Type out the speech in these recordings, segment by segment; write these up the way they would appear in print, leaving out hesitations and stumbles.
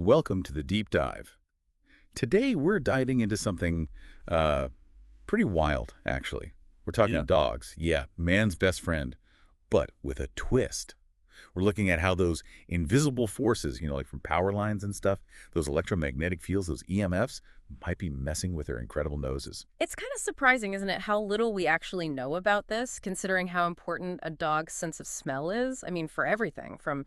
Welcome to the deep dive. Today we're diving into something pretty wild, actually. We're talking Yeah. dogs. Yeah, man's best friend, but with a twist. We're looking at how those invisible forces, like from power lines and stuff, those electromagnetic fields, those EMFs, might be messing with their incredible noses. It's kind of surprising, isn't it, how little we actually know about this, considering how important a dog's sense of smell is? I mean, for everything from,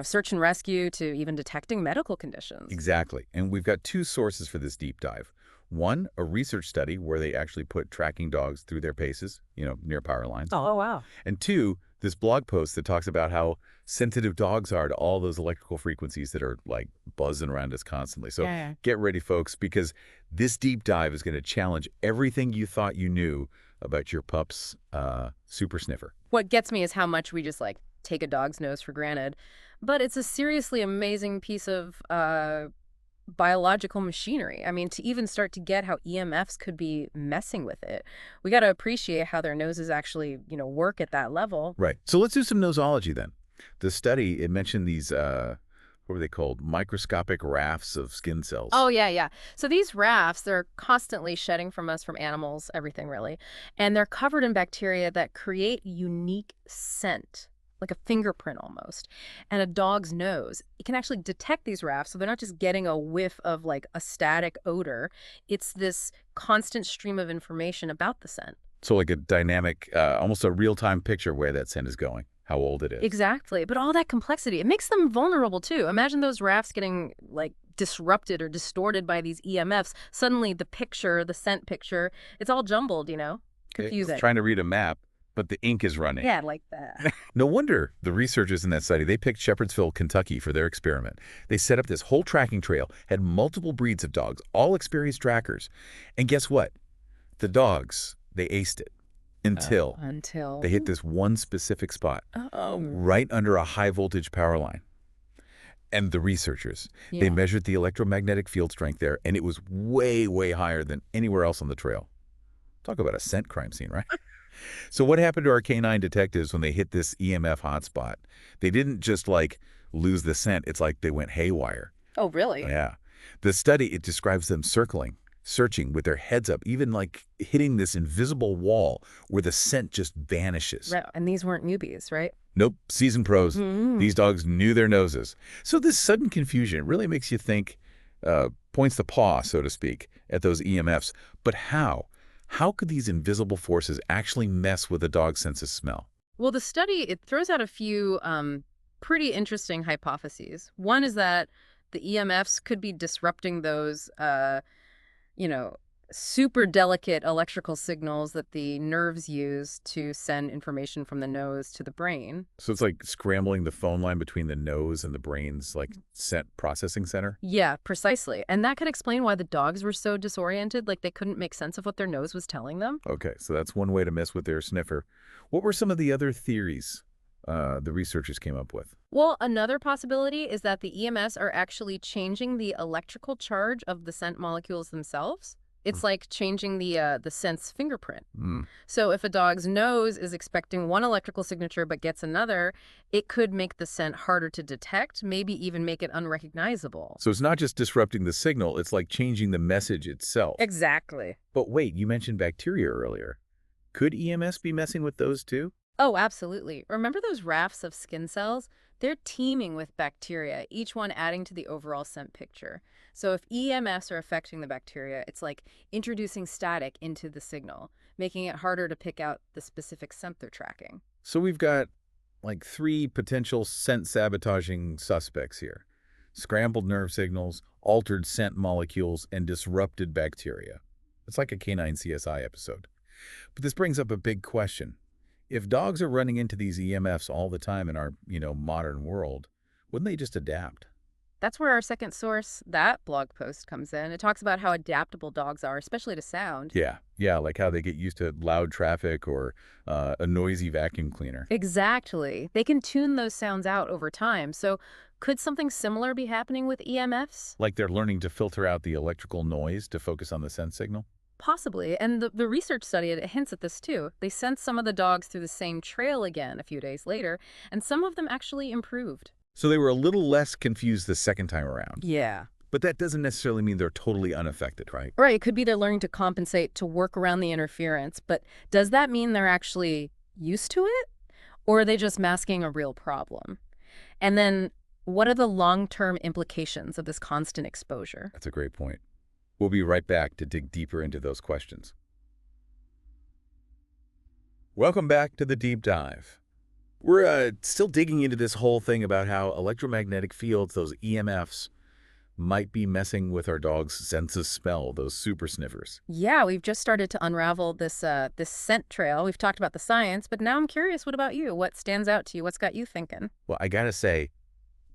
search and rescue to even detecting medical conditions. Exactly. And we've got two sources for this deep dive. One, a research study where they actually put tracking dogs through their paces, near power lines. Oh, wow. And two, this blog post that talks about how sensitive dogs are to all those electrical frequencies that are like buzzing around us constantly. So Yeah. get ready, folks, because this deep dive is going to challenge everything you thought you knew about your pup's super sniffer. What gets me is how much we just, take a dog's nose for granted. But it's a seriously amazing piece of biological machinery. I mean, to even start to get how EMFs could be messing with it, we got to appreciate how their noses actually, work at that level. Right. So let's do some nosology then. The study, it mentioned these, what were they called? Microscopic rafts of skin cells. Oh, yeah. So these rafts, they're constantly shedding from us, from animals, everything really. And they're covered in bacteria that create unique scent, like a fingerprint almost. And a dog's nose, it can actually detect these rafts. So they're not just getting a whiff of a static odor. It's this constant stream of information about the scent. So like a dynamic, almost a real-time picture of where that scent is going, how old it is. Exactly. But all that complexity, it makes them vulnerable too. Imagine those rafts getting disrupted or distorted by these EMFs. Suddenly the picture, the scent picture, it's all jumbled, confusing. It's trying to read a map, but the ink is running. Yeah, like that. No wonder the researchers in that study, they picked Shepherdsville, Kentucky for their experiment. They set up this whole tracking trail, had multiple breeds of dogs, all experienced trackers. And guess what? The dogs, they aced it until they hit this one specific spot Oh, right under a high voltage power line. And the researchers, they yeah. measured the electromagnetic field strength there, and it was way, way higher than anywhere else on the trail. Talk about a scent crime scene, right? So what happened to our canine detectives when they hit this EMF hotspot? They didn't just lose the scent. It's like they went haywire. Oh, really? Yeah. The study, it describes them searching with their heads up, even hitting this invisible wall where the scent just vanishes. Right. And these weren't newbies, right? Nope, seasoned pros. Mm. These dogs knew their noses. So this sudden confusion really makes you think, points the paw, so to speak, at those EMFs. But how? How could these invisible forces actually mess with a dog's sense of smell? Well, the study, it throws out a few pretty interesting hypotheses. One is that the EMFs could be disrupting those, super delicate electrical signals that the nerves use to send information from the nose to the brain. So it's like scrambling the phone line between the nose and the brain's scent processing center? Yeah, precisely. And that could explain why the dogs were so disoriented, like they couldn't make sense of what their nose was telling them. Okay, so that's one way to mess with their sniffer. What were some of the other theories the researchers came up with? Well, another possibility is that the EMS are actually changing the electrical charge of the scent molecules themselves. It's like changing the scent's fingerprint. Mm. So if a dog's nose is expecting one electrical signature but gets another, it could make the scent harder to detect, maybe even make it unrecognizable. So it's not just disrupting the signal, it's like changing the message itself. Exactly. But wait, you mentioned bacteria earlier. Could EMS be messing with those too? Oh, absolutely. Remember those rafts of skin cells? They're teeming with bacteria, each one adding to the overall scent picture. So if EMFs are affecting the bacteria, it's like introducing static into the signal, making it harder to pick out the specific scent they're tracking. So we've got three potential scent sabotaging suspects here. Scrambled nerve signals, altered scent molecules, and disrupted bacteria. It's like a canine CSI episode. But this brings up a big question. If dogs are running into these EMFs all the time in our, modern world, wouldn't they just adapt? That's where our second source, that blog post, comes in. It talks about how adaptable dogs are, especially to sound. Yeah, like how they get used to loud traffic or a noisy vacuum cleaner. Exactly. They can tune those sounds out over time. So could something similar be happening with EMFs? Like they're learning to filter out the electrical noise to focus on the scent signal? Possibly. And the research study it hints at this too. They sent some of the dogs through the same trail again a few days later, and some of them actually improved. So they were a little less confused the second time around. Yeah. But that doesn't necessarily mean they're totally unaffected, right? Right, it could be they're learning to compensate to work around the interference, but does that mean they're actually used to it? Or are they just masking a real problem? And then what are the long-term implications of this constant exposure? That's a great point. We'll be right back to dig deeper into those questions. Welcome back to the deep dive. We're still digging into this whole thing about how electromagnetic fields, those EMFs, might be messing with our dog's sense of smell, those super sniffers. Yeah, we've just started to unravel this scent trail. We've talked about the science, but now I'm curious, what about you? What stands out to you? What's got you thinking? Well, I gotta say,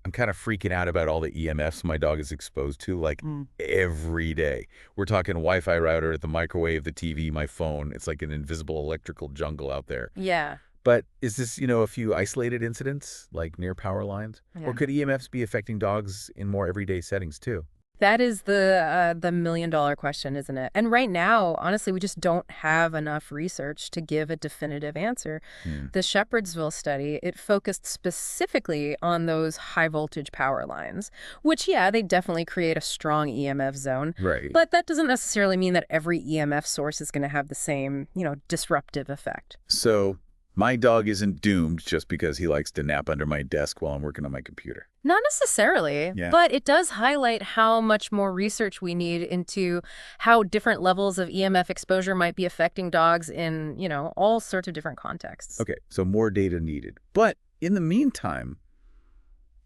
I'm kind of freaking out about all the EMFs my dog is exposed to, like, every day. We're talking Wi-Fi router, the microwave, the TV, my phone. It's like an invisible electrical jungle out there. Yeah. But is this, a few isolated incidents, like near power lines? Or Yeah. could EMFs be affecting dogs in more everyday settings, too? That is the million-dollar question, isn't it? And right now, honestly, we just don't have enough research to give a definitive answer. Hmm. The Shepherdsville study, it focused specifically on those high-voltage power lines, which, yeah, they definitely create a strong EMF zone. Right. But that doesn't necessarily mean that every EMF source is going to have the same, disruptive effect. So my dog isn't doomed just because he likes to nap under my desk while I'm working on my computer. Not necessarily, Yeah. but it does highlight how much more research we need into how different levels of EMF exposure might be affecting dogs in, all sorts of different contexts. Okay, so more data needed. But in the meantime,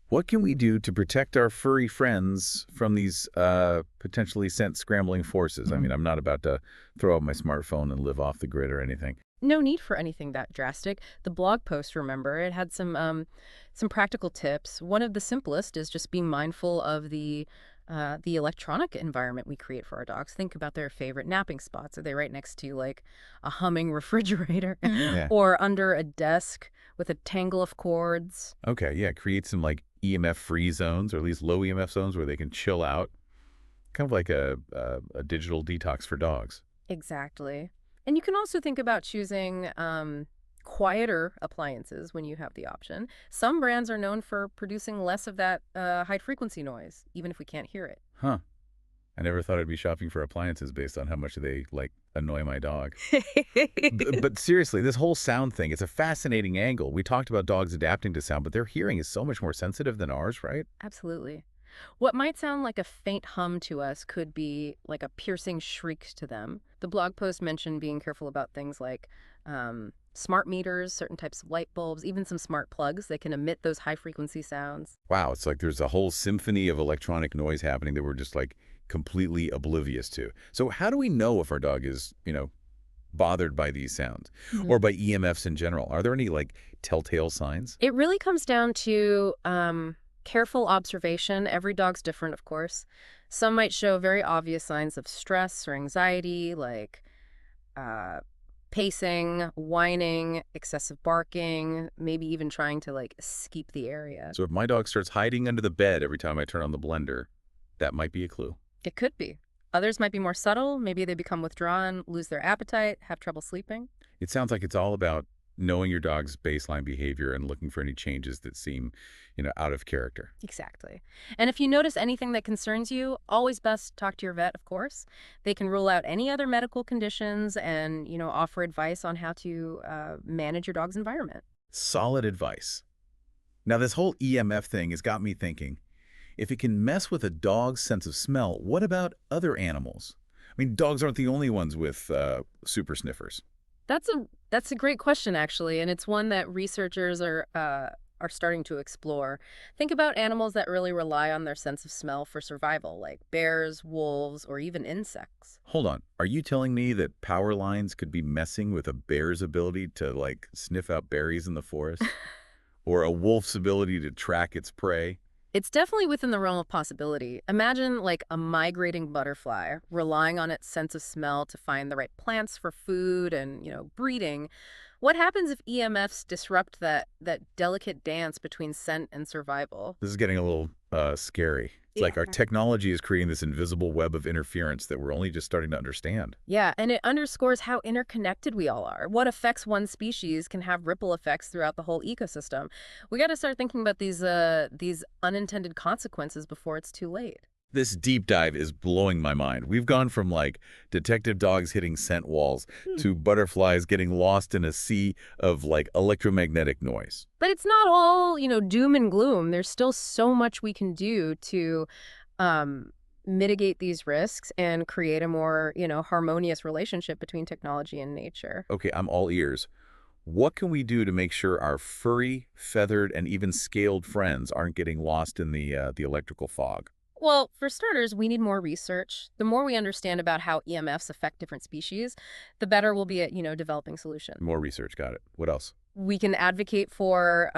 what can we do to protect our furry friends from these potentially scent scrambling forces? I mean, I'm not about to throw out my smartphone and live off the grid or anything. No need for anything that drastic. The blog post, remember, it had some practical tips. One of the simplest is just being mindful of the electronic environment we create for our dogs. Think about their favorite napping spots. Are they right next to like a humming refrigerator Yeah. or under a desk with a tangle of cords? Okay, yeah, create some like EMF-free zones or at least low EMF zones where they can chill out. Kind of like a digital detox for dogs. Exactly. And you can also think about choosing quieter appliances when you have the option. Some brands are known for producing less of that high-frequency noise, even if we can't hear it. Huh. I never thought I'd be shopping for appliances based on how much they, like, annoy my dog. But seriously, this whole sound thing, it's a fascinating angle. We talked about dogs adapting to sound, but their hearing is so much more sensitive than ours, right? Absolutely. What might sound like a faint hum to us could be like a piercing shriek to them. The blog post mentioned being careful about things like smart meters, certain types of light bulbs, even some smart plugs that can emit those high-frequency sounds. Wow, it's like there's a whole symphony of electronic noise happening that we're just, like, completely oblivious to. So how do we know if our dog is, bothered by these sounds or by EMFs in general? Are there any, like, telltale signs? It really comes down to careful observation. Every dog's different, of course. Some might show very obvious signs of stress or anxiety, like uh, pacing, whining, excessive barking, maybe even trying to like escape the area. So if my dog starts hiding under the bed every time I turn on the blender, that might be a clue. It could be. Others might be more subtle. Maybe they become withdrawn, lose their appetite, have trouble sleeping. It sounds like it's all about knowing your dog's baseline behavior and looking for any changes that seem, out of character. Exactly. And if you notice anything that concerns you, always best talk to your vet, of course. They can rule out any other medical conditions and, offer advice on how to manage your dog's environment. Solid advice. Now, this whole EMF thing has got me thinking, if it can mess with a dog's sense of smell, what about other animals? I mean, dogs aren't the only ones with super sniffers. That's a great question, actually, and it's one that researchers are starting to explore. Think about animals that really rely on their sense of smell for survival, like bears, wolves, or even insects. Hold on. Are you telling me that power lines could be messing with a bear's ability to, like, sniff out berries in the forest? Or a wolf's ability to track its prey? It's definitely within the realm of possibility. Imagine like a migrating butterfly relying on its sense of smell to find the right plants for food and, breeding. What happens if EMFs disrupt that delicate dance between scent and survival? This is getting a little scary. It's like our technology is creating this invisible web of interference that we're only just starting to understand. Yeah, and it underscores how interconnected we all are. What affects one species can have ripple effects throughout the whole ecosystem. We got to start thinking about these unintended consequences before it's too late. This deep dive is blowing my mind. We've gone from like detective dogs hitting scent walls to butterflies getting lost in a sea of like electromagnetic noise. But it's not all, doom and gloom. There's still so much we can do to um, mitigate these risks and create a more, harmonious relationship between technology and nature. Okay, I'm all ears. What can we do to make sure our furry, feathered, and even scaled friends aren't getting lost in the electrical fog? Well, for starters, we need more research. The more we understand about how EMFs affect different species, the better we'll be at, developing solutions. More research, got it. What else? We can advocate for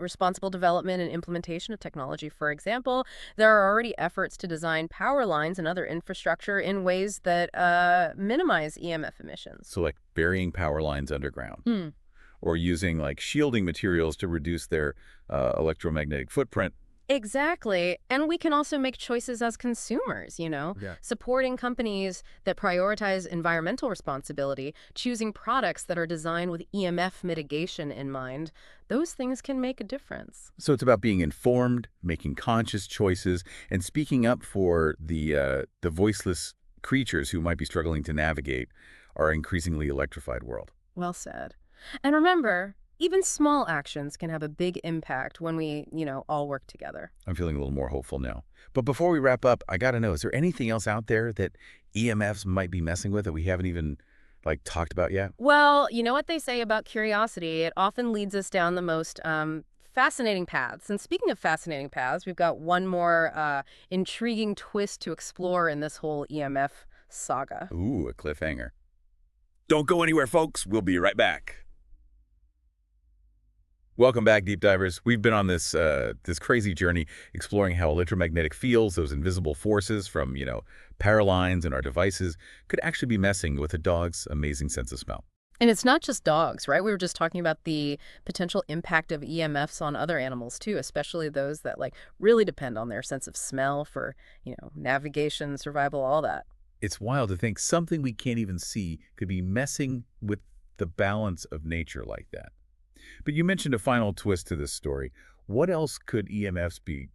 responsible development and implementation of technology. For example, there are already efforts to design power lines and other infrastructure in ways that minimize EMF emissions. So like burying power lines underground Hmm. or using like shielding materials to reduce their electromagnetic footprint. Exactly. And we can also make choices as consumers, Yeah. supporting companies that prioritize environmental responsibility, choosing products that are designed with EMF mitigation in mind. Those things can make a difference. So it's about being informed, making conscious choices, and speaking up for the voiceless creatures who might be struggling to navigate our increasingly electrified world. Well said. And remember, even small actions can have a big impact when we, all work together. I'm feeling a little more hopeful now. But before we wrap up, I got to know, is there anything else out there that EMFs might be messing with that we haven't even like talked about yet? Well, you know what they say about curiosity? It often leads us down the most fascinating paths. And speaking of fascinating paths, we've got one more intriguing twist to explore in this whole EMF saga. Ooh, a cliffhanger. Don't go anywhere, folks. We'll be right back. Welcome back, deep divers. We've been on this crazy journey exploring how electromagnetic fields, those invisible forces from, power lines and our devices, could actually be messing with a dog's amazing sense of smell. And it's not just dogs, right? We were just talking about the potential impact of EMFs on other animals too, especially those that really depend on their sense of smell for, navigation, survival, all that. It's wild to think something we can't even see could be messing with the balance of nature like that. But you mentioned a final twist to this story. What else could EMFs be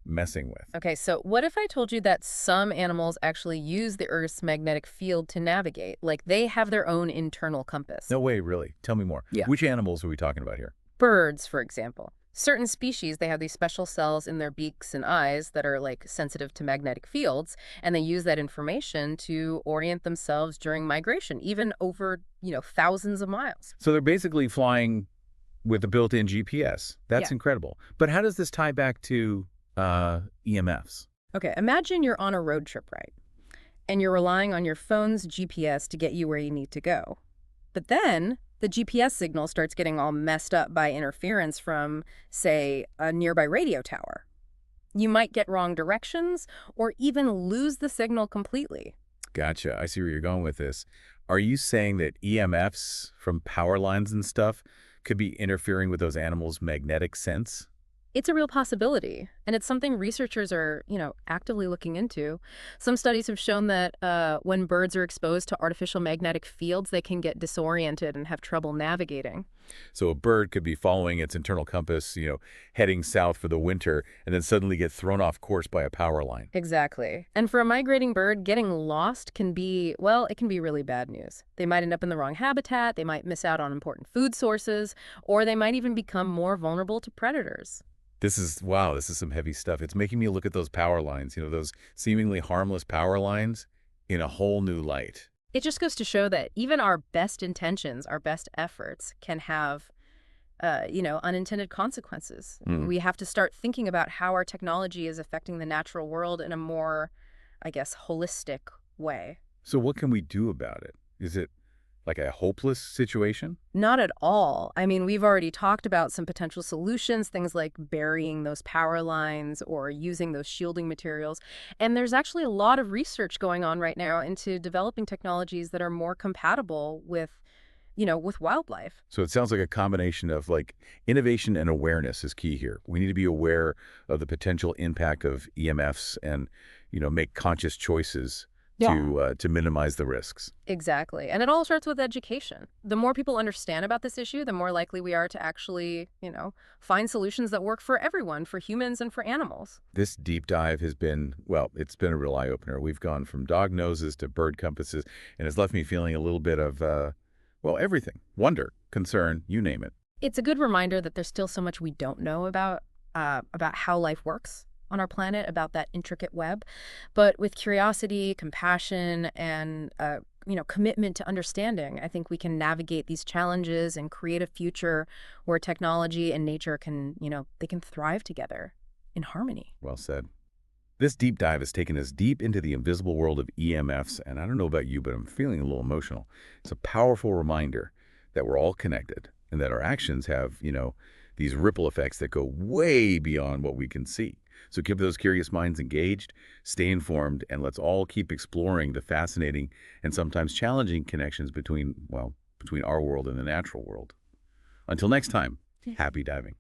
messing with? Okay, so what if I told you that some animals actually use the Earth's magnetic field to navigate? Like they have their own internal compass. No way, really. Tell me more. Yeah. Which animals are we talking about here? Birds, for example. Certain species, they have these special cells in their beaks and eyes that are sensitive to magnetic fields, and they use that information to orient themselves during migration, even over, thousands of miles. So they're basically flying with a built-in GPS. That's Yeah. incredible. But how does this tie back to EMFs? Okay, imagine you're on a road trip, right? And you're relying on your phone's GPS to get you where you need to go. But then the GPS signal starts getting all messed up by interference from, say, a nearby radio tower. You might get wrong directions or even lose the signal completely. Gotcha. I see where you're going with this. Are you saying that EMFs from power lines and stuff could be interfering with those animals' magnetic sense? It's a real possibility, and it's something researchers are, actively looking into. Some studies have shown that when birds are exposed to artificial magnetic fields, they can get disoriented and have trouble navigating. So a bird could be following its internal compass, heading south for the winter, and then suddenly get thrown off course by a power line. Exactly. And for a migrating bird, getting lost can be, well, it can be really bad news. They might end up in the wrong habitat, they might miss out on important food sources, or they might even become more vulnerable to predators. Wow, this is some heavy stuff. It's making me look at those power lines, those seemingly harmless power lines in a whole new light. It just goes to show that even our best intentions, our best efforts can have, unintended consequences. Mm. We have to start thinking about how our technology is affecting the natural world in a more, I guess, holistic way. So what can we do about it? Is it like a hopeless situation? Not at all. I mean, we've already talked about some potential solutions, things like burying those power lines or using those shielding materials. And there's actually a lot of research going on right now into developing technologies that are more compatible with with wildlife. So it sounds like a combination of like innovation and awareness is key here. We need to be aware of the potential impact of EMFs and, make conscious choices Yeah. to minimize the risks. Exactly. And it all starts with education. The more people understand about this issue, the more likely we are to actually, find solutions that work for everyone, for humans and for animals. This deep dive has been, well, it's been a real eye-opener. We've gone from dog noses to bird compasses, and it's left me feeling a little bit of, well, everything. Wonder, concern, you name it. It's a good reminder that there's still so much we don't know about how life works on our planet, about that intricate web. But with curiosity, compassion, and commitment to understanding, I think we can navigate these challenges and create a future where technology and nature can, they can thrive together in harmony. Well said. This deep dive has taken us deep into the invisible world of EMFs, and I don't know about you, but I'm feeling a little emotional. It's a powerful reminder that we're all connected and that our actions have, these ripple effects that go way beyond what we can see. So keep those curious minds engaged, stay informed, and let's all keep exploring the fascinating and sometimes challenging connections between, well, between our world and the natural world. Until next time, happy diving.